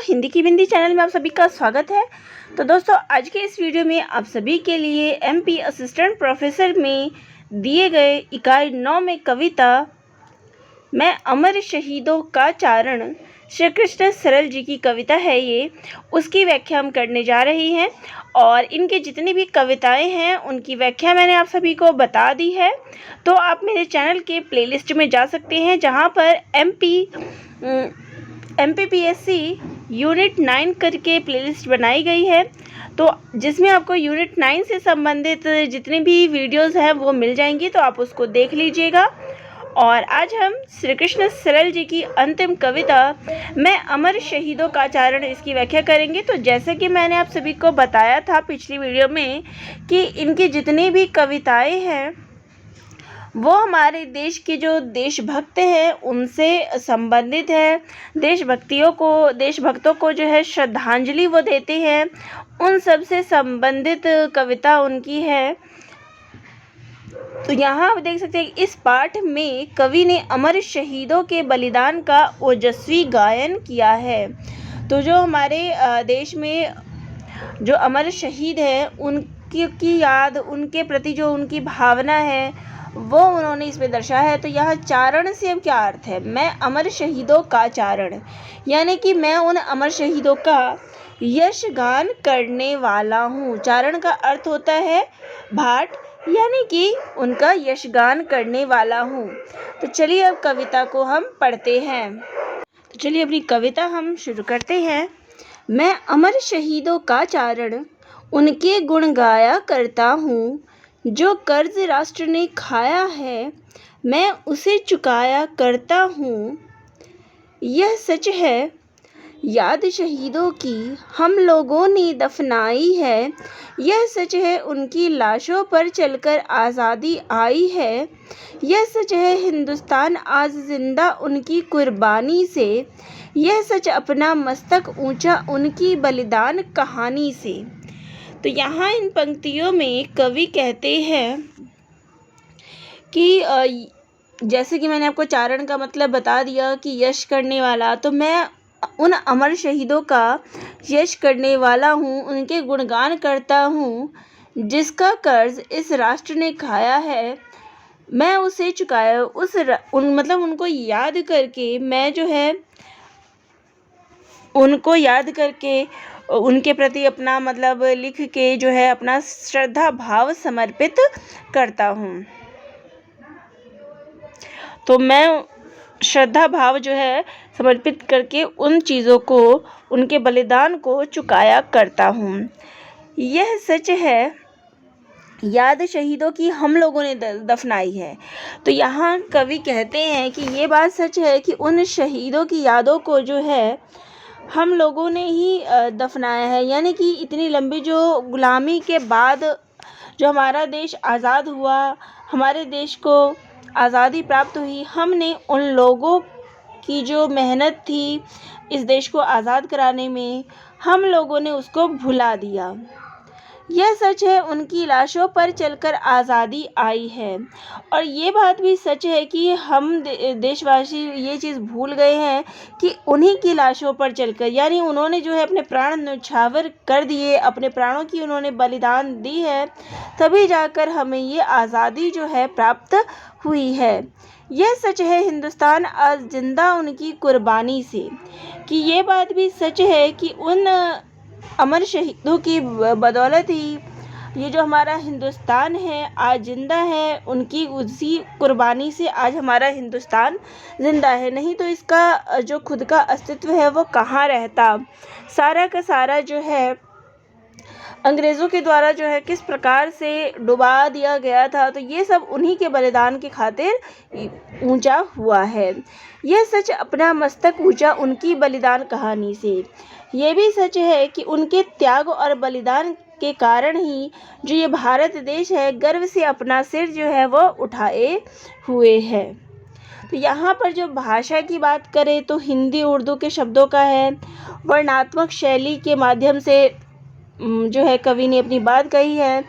हिंदी की बिंदी चैनल में आप सभी का स्वागत है। तो दोस्तों, आज के इस वीडियो में आप सभी के लिए एमपी असिस्टेंट प्रोफेसर में दिए गए इकाई 9 में कविता मैं अमर शहीदों का चारण, श्री कृष्ण सरल जी की कविता है ये, उसकी व्याख्या हम करने जा रही हैं। और इनके जितनी भी कविताएं हैं उनकी व्याख्या मैंने आप सभी को बता दी है। तो आप मेरे चैनल के प्लेलिस्ट में जा सकते हैं, जहां पर MPPSC यूनिट 9 करके प्लेलिस्ट बनाई गई है, तो जिसमें आपको यूनिट 9 से संबंधित जितनी भी वीडियोस हैं वो मिल जाएंगी, तो आप उसको देख लीजिएगा। और आज हम श्री कृष्ण सरल जी की अंतिम कविता मैं अमर शहीदों का चारण, इसकी व्याख्या करेंगे। तो जैसे कि मैंने आप सभी को बताया था पिछली वीडियो में कि इनकी जितनी भी कविताएं हैं वो हमारे देश के जो देशभक्त हैं उनसे संबंधित है। देशभक्तों को जो है श्रद्धांजलि वो देते हैं, उन सब से संबंधित कविता उनकी है। तो यहाँ आप देख सकते हैं इस पाठ में कवि ने अमर शहीदों के बलिदान का ओजस्वी गायन किया है। तो जो हमारे देश में जो अमर शहीद हैं उनकी याद, उनके प्रति जो उनकी भावना है वो उन्होंने इसमें दर्शाया है। तो यहाँ चारण से अब क्या अर्थ है? मैं अमर शहीदों का चारण, यानी कि मैं उन अमर शहीदों का यशगान करने वाला हूँ। चारण का अर्थ होता है भाट, यानी कि उनका यशगान करने वाला हूँ। तो चलिए अब कविता को हम पढ़ते हैं। तो चलिए अपनी कविता हम शुरू करते हैं। मैं अमर शहीदों का चारण, उनके गुण गाया करता हूँ। जो कर्ज राष्ट्र ने खाया है मैं उसे चुकाया करता हूँ। यह सच है याद शहीदों की हम लोगों ने दफनाई है। यह सच है उनकी लाशों पर चलकर आज़ादी आई है। यह सच है हिंदुस्तान आज जिंदा उनकी कुर्बानी से। यह सच अपना मस्तक ऊंचा उनकी बलिदान कहानी से। तो यहाँ इन पंक्तियों में कवि कहते हैं कि जैसे कि मैंने आपको चारण का मतलब बता दिया कि यश करने वाला, तो मैं उन अमर शहीदों का यश करने वाला हूँ, उनके गुणगान करता हूँ। जिसका कर्ज इस राष्ट्र ने खाया है मैं उसे चुकाया। मतलब उनको याद करके मैं जो है उनको याद करके उनके प्रति अपना मतलब लिख के जो है अपना श्रद्धा भाव समर्पित करता हूँ। तो मैं श्रद्धा भाव जो है समर्पित करके उन चीज़ों को, उनके बलिदान को चुकाया करता हूँ। यह सच है याद शहीदों की हम लोगों ने दफनाई है। तो यहाँ कवि कहते हैं कि ये बात सच है कि उन शहीदों की यादों को जो है हम लोगों ने ही दफनाया है। यानी कि इतनी लंबी जो गुलामी के बाद जो हमारा देश आज़ाद हुआ, हमारे देश को आज़ादी प्राप्त हुई, हमने उन लोगों की जो मेहनत थी इस देश को आज़ाद कराने में, हम लोगों ने उसको भुला दिया। यह सच है उनकी लाशों पर चलकर आज़ादी आई है। और ये बात भी सच है कि हम देशवासी ये चीज़ भूल गए हैं कि उन्हीं की लाशों पर चलकर, यानी उन्होंने जो है अपने प्राण न्यौछावर कर दिए, अपने प्राणों की उन्होंने बलिदान दी है, तभी जाकर हमें ये आज़ादी जो है प्राप्त हुई है। यह सच है हिंदुस्तान आज जिंदा उनकी कुर्बानी से, कि ये बात भी सच है कि उन अमर शहीदों की बदौलत ही ये जो हमारा हिंदुस्तान है आज जिंदा है। उनकी उसी कुर्बानी से आज हमारा हिंदुस्तान जिंदा है, नहीं तो इसका जो खुद का अस्तित्व है वो कहाँ रहता। सारा का सारा जो है अंग्रेज़ों के द्वारा जो है किस प्रकार से डुबा दिया गया था, तो ये सब उन्हीं के बलिदान के खातिर ऊंचा हुआ है। यह सच अपना मस्तक ऊंचा उनकी बलिदान कहानी से। ये भी सच है कि उनके त्याग और बलिदान के कारण ही जो ये भारत देश है गर्व से अपना सिर जो है वो उठाए हुए है। तो यहाँ पर जो भाषा की बात करें तो हिंदी उर्दू के शब्दों का है। वर्णात्मक शैली के माध्यम से जो है कवि ने अपनी बात कही है,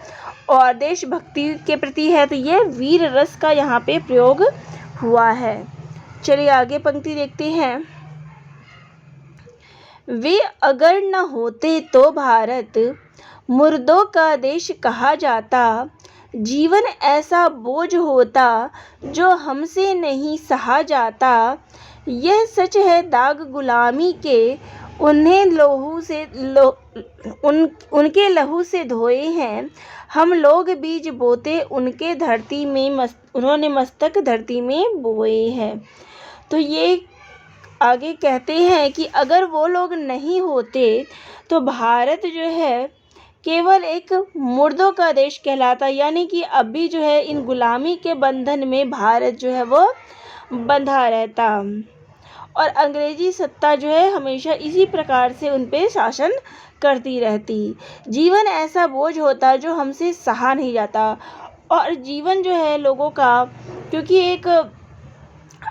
और देशभक्ति के प्रति है तो ये वीर रस का यहाँ पे प्रयोग हुआ है। चलिए आगे पंक्ति देखते हैं। वे अगर न होते तो भारत मुर्दों का देश कहा जाता। जीवन ऐसा बोझ होता जो हमसे नहीं सहा जाता। यह सच है दाग गुलामी के, उन्हें उनके लहू से धोए हैं हम लोग। बीज बोते उनके धरती में उन्होंने मस्तक धरती में बोए हैं। तो ये आगे कहते हैं कि अगर वो लोग नहीं होते तो भारत जो है केवल एक मुर्दों का देश कहलाता, यानी कि अभी जो है इन गुलामी के बंधन में भारत जो है वो बंधा रहता और अंग्रेजी सत्ता जो है हमेशा इसी प्रकार से उन पे शासन करती रहती। जीवन ऐसा बोझ होता जो हमसे सहा नहीं जाता। और जीवन जो है लोगों का, क्योंकि एक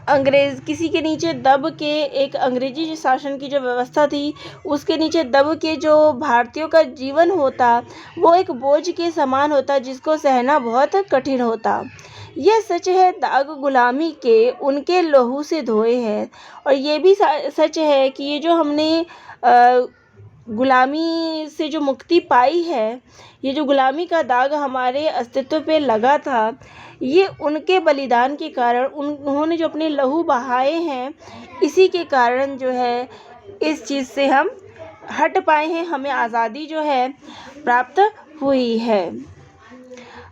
अंग्रेज़ किसी के नीचे दब के, एक अंग्रेजी शासन की जो व्यवस्था थी उसके नीचे दब के जो भारतीयों का जीवन होता वो एक बोझ के समान होता जिसको सहना बहुत कठिन होता। यह सच है दाग गुलामी के, उनके लहू से धोए हैं। और ये भी सच है कि ये जो हमने गुलामी से जो मुक्ति पाई है, ये जो गुलामी का दाग हमारे अस्तित्व पे लगा था, ये उनके बलिदान के कारण, उन्होंने जो अपने लहू बहाए हैं, इसी के कारण जो है इस चीज़ से हम हट पाए हैं, हमें आज़ादी जो है प्राप्त हुई है।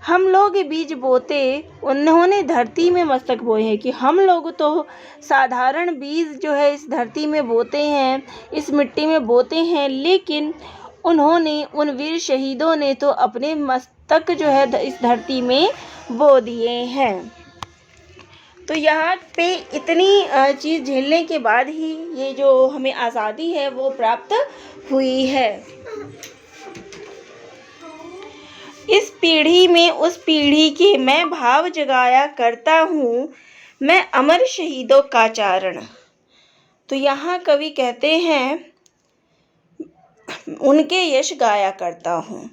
हम लोग बीज बोते उन्होंने धरती में मस्तक बोए हैं, कि हम लोग तो साधारण बीज जो है इस धरती में बोते हैं, इस मिट्टी में बोते हैं, लेकिन उन्होंने, उन वीर शहीदों ने तो अपने मस्तक जो है इस धरती में बो दिए हैं। तो यहाँ पे इतनी चीज़ झेलने के बाद ही ये जो हमें आज़ादी है वो प्राप्त हुई है। इस पीढ़ी में उस पीढ़ी के मैं भाव जगाया करता हूँ, मैं अमर शहीदों का चारण। तो यहाँ कवि कहते हैं उनके यश गाया करता हूँ।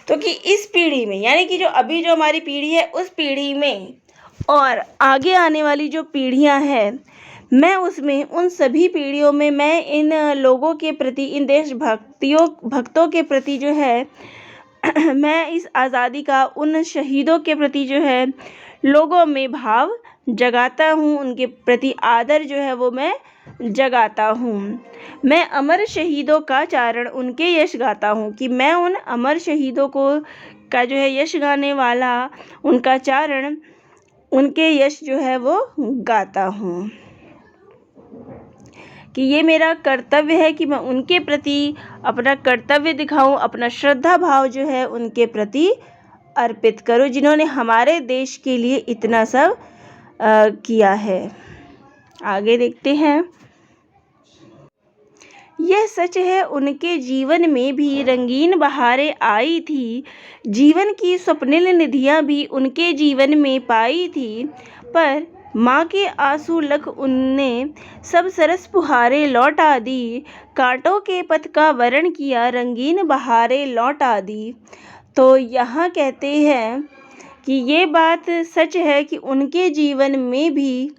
तो कि इस पीढ़ी में, यानी कि जो अभी जो हमारी पीढ़ी है उस पीढ़ी में और आगे आने वाली जो पीढ़ियाँ हैं, मैं उसमें, उन सभी पीढ़ियों में मैं इन लोगों के प्रति, इन भक्तों के प्रति जो है मैं इस आज़ादी का, उन शहीदों के प्रति जो है लोगों में भाव जगाता हूँ, उनके प्रति आदर जो है वो मैं जगाता हूँ। मैं अमर शहीदों का चारण, उनके यश गाता हूँ, कि मैं उन अमर शहीदों का जो है यश गाने वाला, उनका चारण, उनके यश जो है वो गाता हूँ, कि ये मेरा कर्तव्य है कि मैं उनके प्रति अपना कर्तव्य दिखाऊं, अपना श्रद्धा भाव जो है उनके प्रति अर्पित करूं, जिन्होंने हमारे देश के लिए इतना सब किया है। आगे देखते हैं। यह सच है उनके जीवन में भी रंगीन बहारें आई थी, जीवन की स्वप्निल निधियां भी उनके जीवन में पाई थी, पर माँ के आंसू लख उनने सब सरस फुहारें लौटा दी, कांटों के पथ का वरण किया रंगीन बहारें लौटा दी। तो यहाँ कहते हैं कि ये बात सच है कि उनके जीवन में भी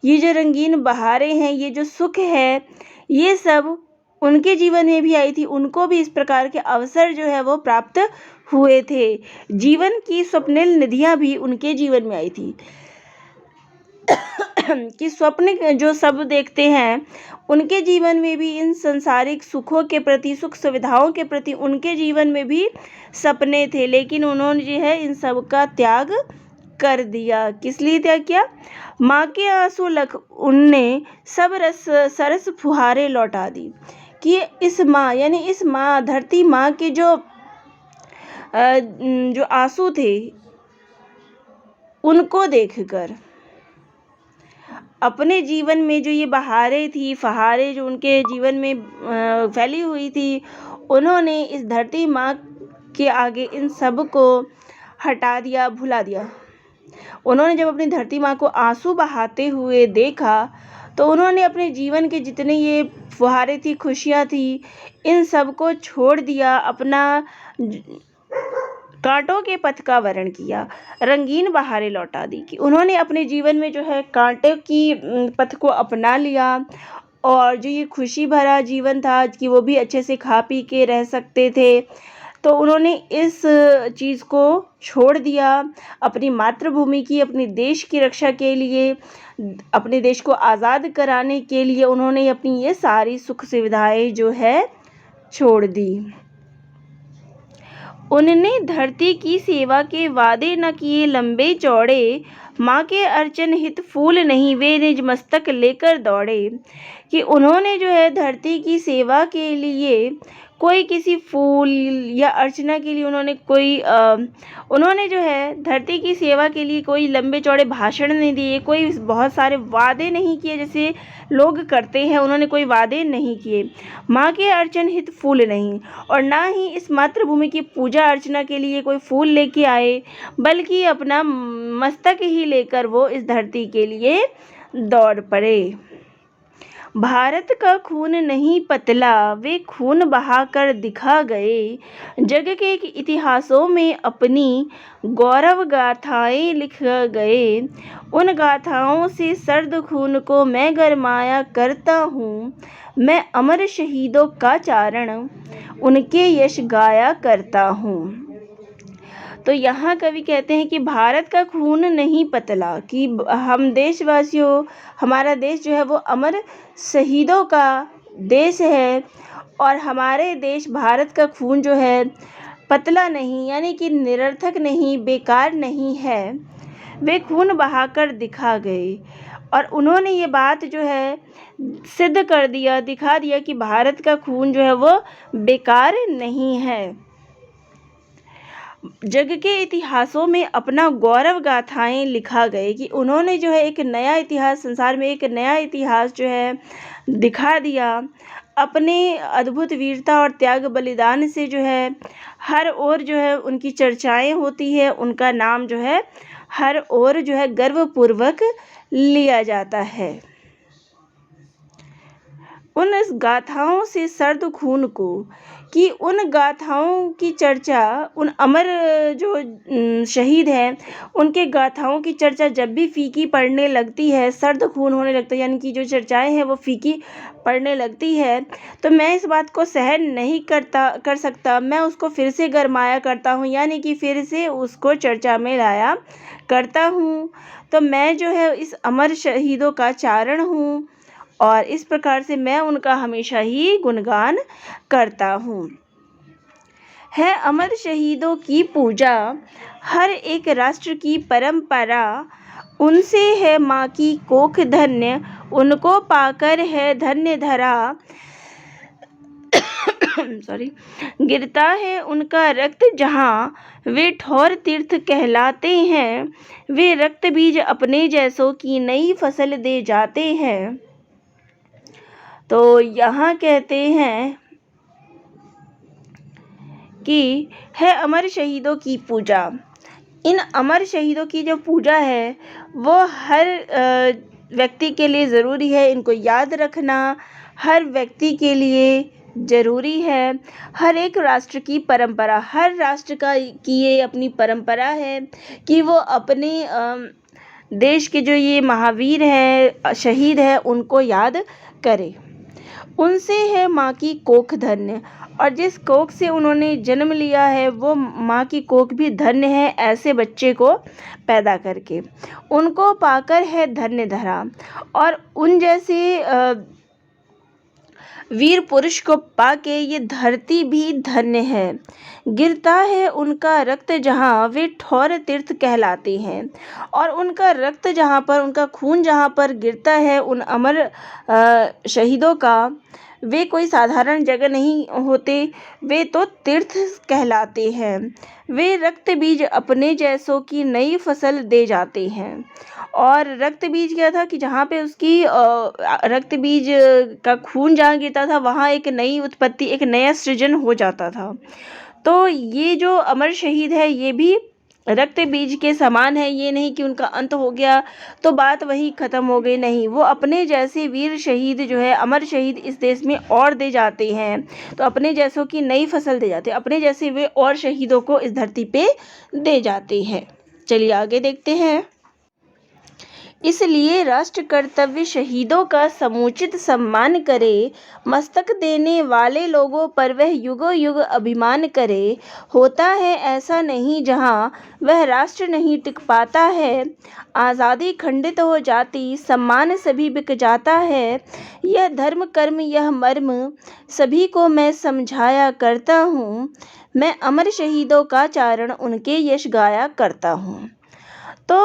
ये जो रंगीन बहारें हैं, ये जो सुख है, ये सब उनके जीवन में भी आई थी। उनको भी इस प्रकार के अवसर जो है वो प्राप्त हुए थे। जीवन की स्वप्निल निधियां भी उनके जीवन में आई थी कि स्वप्न जो सब देखते हैं उनके जीवन में भी इन संसारिक सुखों के प्रति, सुख सुविधाओं के प्रति उनके जीवन में भी सपने थे, लेकिन उन्होंने जो है इन सब का त्याग कर दिया। किस लिए त्याग किया? माँ के आंसू लख उनने सब सरस फुहारें लौटा दी, कि इस माँ, यानी इस माँ, धरती माँ के जो आंसू थे उनको देखकर, अपने जीवन में जो ये बहारें थी, फहारें जो उनके जीवन में फैली हुई थी, उन्होंने इस धरती माँ के आगे इन सब को हटा दिया, भुला दिया। उन्होंने जब अपनी धरती माँ को आंसू बहाते हुए देखा तो उन्होंने अपने जीवन के जितने ये फुहारें थी, खुशियाँ थी, इन सब को छोड़ दिया, अपना कांटों के पथ का वरण किया, रंगीन बहारें लौटा दी, कि उन्होंने अपने जीवन में जो है कांटे की पथ को अपना लिया और जो ये खुशी भरा जीवन था कि वो भी अच्छे से खा पी के रह सकते थे, तो उन्होंने इस चीज़ को छोड़ दिया। अपनी मातृभूमि की, अपने देश की रक्षा के लिए, अपने देश को आज़ाद कराने के लिए उन्होंने अपनी ये सारी सुख सुविधाएं जो है छोड़ दी। उनने धरती की सेवा के वादे न किए लंबे चौड़े, माँ के अर्चन हित फूल नहीं वे निज मस्तक लेकर दौड़े। कि उन्होंने जो है धरती की सेवा के लिए कोई किसी फूल या अर्चना के लिए उन्होंने जो है धरती की सेवा के लिए कोई लंबे चौड़े भाषण नहीं दिए, कोई बहुत सारे वादे नहीं किए जैसे लोग करते हैं, उन्होंने कोई वादे नहीं किए। माँ के अर्चन हित फूल नहीं, और ना ही इस मातृभूमि की पूजा अर्चना के लिए कोई फूल लेके आए, बल्कि अपना मस्तक ही लेकर वो इस धरती के लिए दौड़ पड़े। भारत का खून नहीं पतला, वे खून बहाकर दिखा गए। जग के इतिहासों में अपनी गौरव गाथाएं लिख गए। उन गाथाओं से सर्द खून को मैं गरमाया करता हूँ। मैं अमर शहीदों का चारण, उनके यश गाया करता हूँ। तो यहाँ कवि कहते हैं कि भारत का खून नहीं पतला, कि हम देशवासियों, हमारा देश जो है वो अमर शहीदों का देश है, और हमारे देश भारत का खून जो है पतला नहीं, यानी कि निरर्थक नहीं, बेकार नहीं है। वे खून बहाकर दिखा गए, और उन्होंने ये बात जो है सिद्ध कर दिया, दिखा दिया कि भारत का खून जो है वो बेकार नहीं है। जग के इतिहासों में अपना गौरव गाथाएं लिखा गए, कि उन्होंने जो है एक नया इतिहास, संसार में एक नया इतिहास जो है दिखा दिया। अपने अद्भुत वीरता और त्याग बलिदान से जो है हर ओर जो है उनकी चर्चाएं होती है, उनका नाम जो है हर ओर जो है गर्वपूर्वक लिया जाता है। उन गाथाओं से सर्द खून को, कि उन गाथाओं की चर्चा, उन अमर जो शहीद हैं उनके गाथाओं की चर्चा जब भी फीकी पड़ने लगती है, सर्द खून होने लगता है, यानी कि जो चर्चाएं हैं वो फीकी पड़ने लगती है, तो मैं इस बात को सहन नहीं कर सकता, मैं उसको फिर से गरमाया करता हूँ, यानी कि फिर से उसको चर्चा में लाया करता हूँ। तो मैं जो है इस अमर शहीदों का चारण हूँ, और इस प्रकार से मैं उनका हमेशा ही गुणगान करता हूँ। है अमर शहीदों की पूजा हर एक राष्ट्र की परंपरा, उनसे है माँ की कोख धन्य, उनको पाकर है धन्य धरा। सॉरी, गिरता है उनका रक्त जहाँ, वे ठौर तीर्थ कहलाते हैं। वे रक्त बीज अपने जैसों की नई फसल दे जाते हैं। तो यहाँ कहते हैं कि है अमर शहीदों की पूजा। इन अमर शहीदों की जो पूजा है वो हर व्यक्ति के लिए ज़रूरी है, इनको याद रखना हर व्यक्ति के लिए ज़रूरी है। हर एक राष्ट्र की परंपरा, हर राष्ट्र की ये अपनी परंपरा है कि वो अपने देश के जो ये महावीर हैं, शहीद हैं, उनको याद करे। उनसे है माँ की कोख धन्य, और जिस कोख से उन्होंने जन्म लिया है वो माँ की कोख भी धन्य है, ऐसे बच्चे को पैदा करके। उनको पाकर है धन्य धरा, और उन जैसे वीर पुरुष को पाके ये धरती भी धन्य है। गिरता है उनका रक्त जहाँ, वे ठौर तीर्थ कहलाते हैं। और उनका रक्त जहाँ पर, उनका खून जहाँ पर गिरता है उन अमर शहीदों का, वे कोई साधारण जगह नहीं होते, वे तो तीर्थ कहलाते हैं। वे रक्त बीज अपने जैसों की नई फसल दे जाते हैं। और रक्त बीज क्या था कि जहाँ पे उसकी रक्त बीज का खून जहाँ गिरता था वहाँ एक नई उत्पत्ति, एक नया सृजन हो जाता था। तो ये जो अमर शहीद है ये भी रक्त बीज के समान है। ये नहीं कि उनका अंत हो गया तो बात वही ख़त्म हो गई, नहीं, वो अपने जैसे वीर शहीद जो है, अमर शहीद इस देश में और दे जाते हैं। तो अपने जैसों की नई फसल दे जाते हैं, अपने जैसे वे और शहीदों को इस धरती पे दे जाते हैं। चलिए आगे देखते हैं। इसलिए राष्ट्र कर्तव्य शहीदों का समुचित सम्मान करे, मस्तक देने वाले लोगों पर वह युगों युग अभिमान करे। होता है ऐसा नहीं जहाँ वह राष्ट्र नहीं टिक पाता है, आज़ादी खंडित हो जाती, सम्मान सभी बिक जाता है। यह धर्म कर्म यह मर्म सभी को मैं समझाया करता हूँ, मैं अमर शहीदों का चारण उनके यश गाया करता हूँ। तो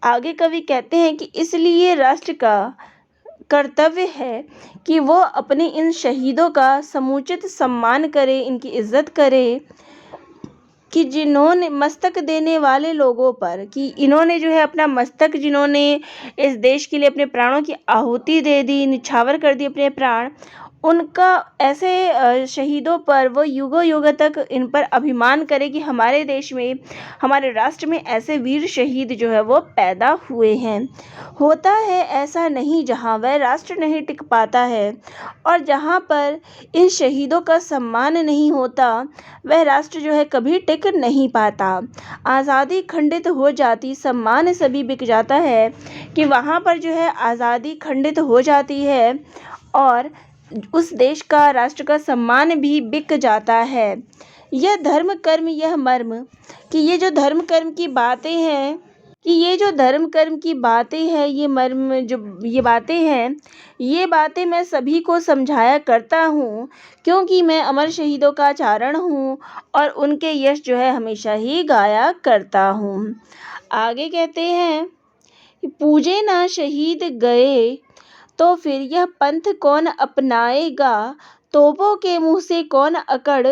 आगे कवि कहते हैं कि इसलिए राष्ट्र का कर्तव्य है कि वो अपने इन शहीदों का समुचित सम्मान करे, इनकी इज्जत करे, कि जिन्होंने मस्तक देने वाले लोगों पर, कि इन्होंने जो है अपना मस्तक, जिन्होंने इस देश के लिए अपने प्राणों की आहुति दे दी, निछावर कर दी अपने प्राण, उनका ऐसे शहीदों पर वो युगों युग तक इन पर अभिमान करे कि हमारे देश में, हमारे राष्ट्र में ऐसे वीर शहीद जो है वो पैदा हुए हैं। होता है ऐसा नहीं जहाँ वह राष्ट्र नहीं टिक पाता है, और जहाँ पर इन शहीदों का सम्मान नहीं होता वह राष्ट्र जो है कभी टिक नहीं पाता। आज़ादी खंडित हो जाती, सम्मान सभी बिक जाता है, कि वहाँ पर जो है आज़ादी खंडित हो जाती है और उस देश का, राष्ट्र का सम्मान भी बिक जाता है। यह धर्म कर्म यह मर्म, कि ये जो धर्म कर्म की बातें हैं, ये मर्म जो ये बातें हैं, ये बातें मैं सभी को समझाया करता हूँ, क्योंकि मैं अमर शहीदों का चारण हूँ और उनके यश जो है हमेशा ही गाया करता हूँ। आगे कहते हैं कि पूजे ना शहीद गए तो फिर यह पंथ कौन अपनाएगा, तोपों के मुँह से कौन अकड़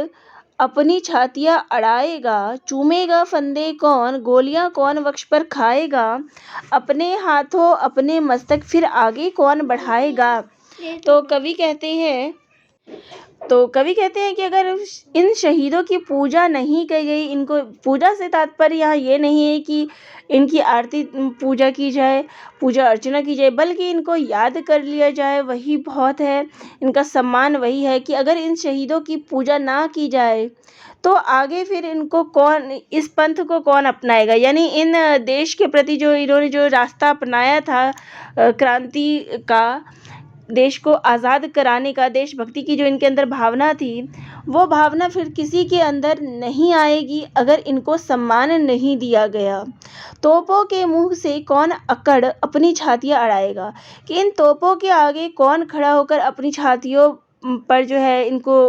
अपनी छातियाँ अड़ाएगा, चूमेगा फंदे कौन, गोलियां कौन वक्ष पर खाएगा, अपने हाथों अपने मस्तक फिर आगे कौन बढ़ाएगा। तो कवि कहते हैं कि अगर इन शहीदों की पूजा नहीं की गई, इनको पूजा से तात्पर्य यहाँ ये नहीं है कि इनकी आरती पूजा की जाए, पूजा अर्चना की जाए, बल्कि इनको याद कर लिया जाए, वही बहुत है, इनका सम्मान वही है। कि अगर इन शहीदों की पूजा ना की जाए तो आगे फिर इनको कौन, इस पंथ को कौन अपनाएगा, यानी इन देश के प्रति जो इन्होंने जो रास्ता अपनाया था क्रांति का, देश को आज़ाद कराने का, देशभक्ति की जो इनके अंदर भावना थी, वो भावना फिर किसी के अंदर नहीं आएगी अगर इनको सम्मान नहीं दिया गया। तोपों के मुंह से कौन अकड़ अपनी छातियाँ अड़ाएगा, कि इन तोपों के आगे कौन खड़ा होकर अपनी छातियों पर जो है इनको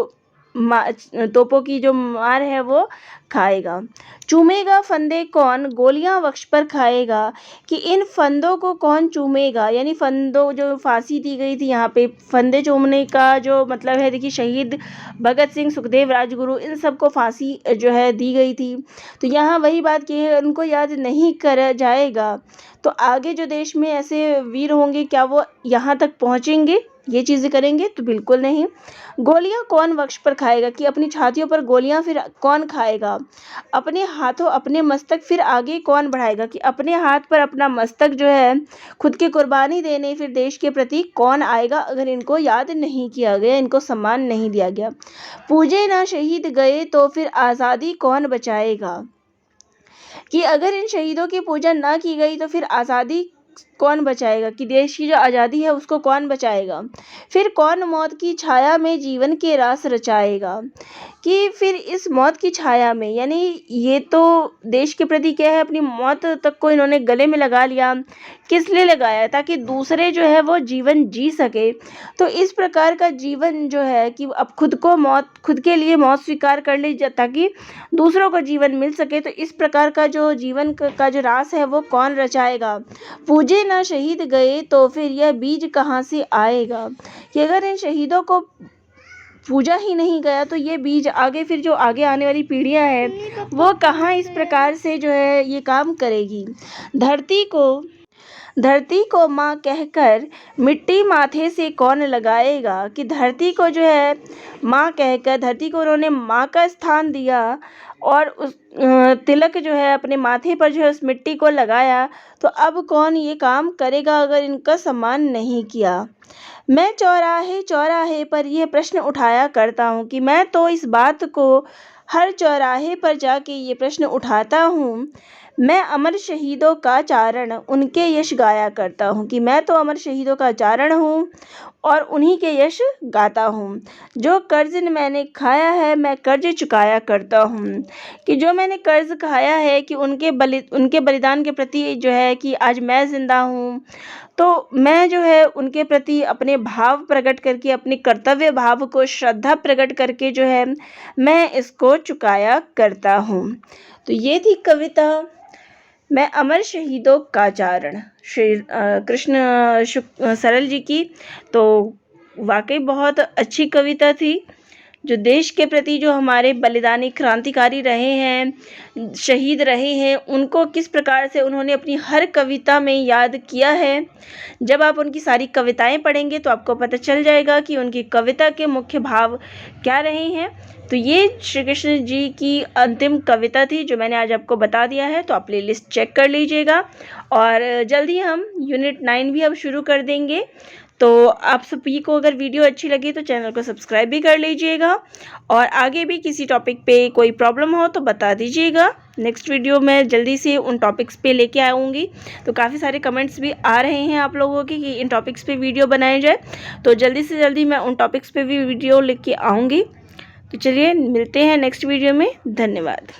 तोपों की जो मार है वो खाएगा। चूमेगा फंदे कौन, गोलियां वक्ष पर खाएगा, कि इन फंदों को कौन चूमेगा, यानी फंदों, जो फांसी दी गई थी, यहाँ पे फंदे चूमने का जो मतलब है, देखिए शहीद भगत सिंह, सुखदेव, राजगुरु, इन सबको फांसी जो है दी गई थी, तो यहाँ वही बात की है, उनको याद नहीं करा जाएगा तो आगे जो देश में ऐसे वीर होंगे क्या वो यहाँ तक पहुँचेंगे, ये चीज़ें करेंगे? तो बिल्कुल नहीं। गोलियां कौन वक्ष पर खाएगा, कि अपनी छातियों पर गोलियां फिर कौन खाएगा, अपने हाथों अपने मस्तक फिर आगे कौन बढ़ाएगा, कि अपने हाथ पर अपना मस्तक जो है खुद की कुर्बानी देने फिर देश के प्रति कौन आएगा अगर इनको याद नहीं किया गया, इनको सम्मान नहीं दिया गया। पूजे ना शहीद गए तो फिर आज़ादी कौन बचाएगा, कि अगर इन शहीदों की पूजा ना की गई तो फिर आज़ादी कौन बचाएगा, कि देश की जो आज़ादी है उसको कौन बचाएगा, फिर कौन मौत की छाया में जीवन के रास रचाएगा, कि फिर इस मौत की छाया में, यानी ये तो देश के प्रति क्या है, अपनी मौत तक को इन्होंने गले में लगा लिया, किस लिए लगाया, ताकि दूसरे जो है वो जीवन जी सके। तो इस प्रकार का जीवन जो है कि अब खुद के लिए मौत स्वीकार कर ली ताकि दूसरों को जीवन मिल सके, तो इस प्रकार का जो जीवन का जो रास है वो कौन रचाएगा। पूजे ना शहीद गए तो फिर यह बीज कहाँ से आएगा, कि अगर इन शहीदों को पूजा ही नहीं गया तो ये बीज आगे, फिर जो आगे आने वाली पीढ़ियां हैं वो कहाँ इस प्रकार से जो है ये काम करेगी। धरती को माँ कहकर मिट्टी माथे से कौन लगाएगा, कि धरती को जो है माँ कहकर, धरती को उन्होंने माँ का स्थान दिया और उस तिलक जो है अपने माथे पर जो है उस मिट्टी को लगाया, तो अब कौन ये काम करेगा अगर इनका सम्मान नहीं किया। मैं चौराहे चौराहे पर यह प्रश्न उठाया करता हूँ, कि मैं तो इस बात को हर चौराहे पर जाके ये प्रश्न उठाता हूँ, मैं अमर शहीदों का चारण उनके यश गाया करता हूँ, कि मैं तो अमर शहीदों का चारण हूँ और उन्हीं के यश गाता हूँ। जो कर्ज मैंने खाया है मैं कर्ज चुकाया करता हूँ, कि जो मैंने कर्ज खाया है कि उनके बलिदान के प्रति जो है कि आज मैं ज़िंदा हूँ, तो मैं जो है उनके प्रति अपने भाव प्रकट करके, अपने कर्तव्य भाव को श्रद्धा प्रकट करके जो है मैं इसको चुकाया करता हूँ। तो ये थी कविता मैं अमर शहीदों का चारण, श्री कृष्ण सरल जी की। तो वाकई बहुत अच्छी कविता थी, जो देश के प्रति जो हमारे बलिदानी क्रांतिकारी रहे हैं, शहीद रहे हैं, उनको किस प्रकार से उन्होंने अपनी हर कविता में याद किया है। जब आप उनकी सारी कविताएं पढ़ेंगे तो आपको पता चल जाएगा कि उनकी कविता के मुख्य भाव क्या रहे हैं। तो ये श्री कृष्ण जी की अंतिम कविता थी जो मैंने आज आपको बता दिया है। तो आप प्लेलिस्ट चेक कर लीजिएगा, और जल्दी हम यूनिट 9 भी अब शुरू कर देंगे। तो आप सभी को अगर वीडियो अच्छी लगी तो चैनल को सब्सक्राइब भी कर लीजिएगा, और आगे भी किसी टॉपिक पे कोई प्रॉब्लम हो तो बता दीजिएगा। नेक्स्ट वीडियो में जल्दी से उन टॉपिक्स पे लेके आऊँगी। तो काफ़ी सारे कमेंट्स भी आ रहे हैं आप लोगों के कि इन टॉपिक्स पे वीडियो बनाया जाए, तो जल्दी से जल्दी मैं उन टॉपिक्स पे भी वीडियो लेके आऊँगी। तो चलिए मिलते हैं नेक्स्ट वीडियो में। धन्यवाद।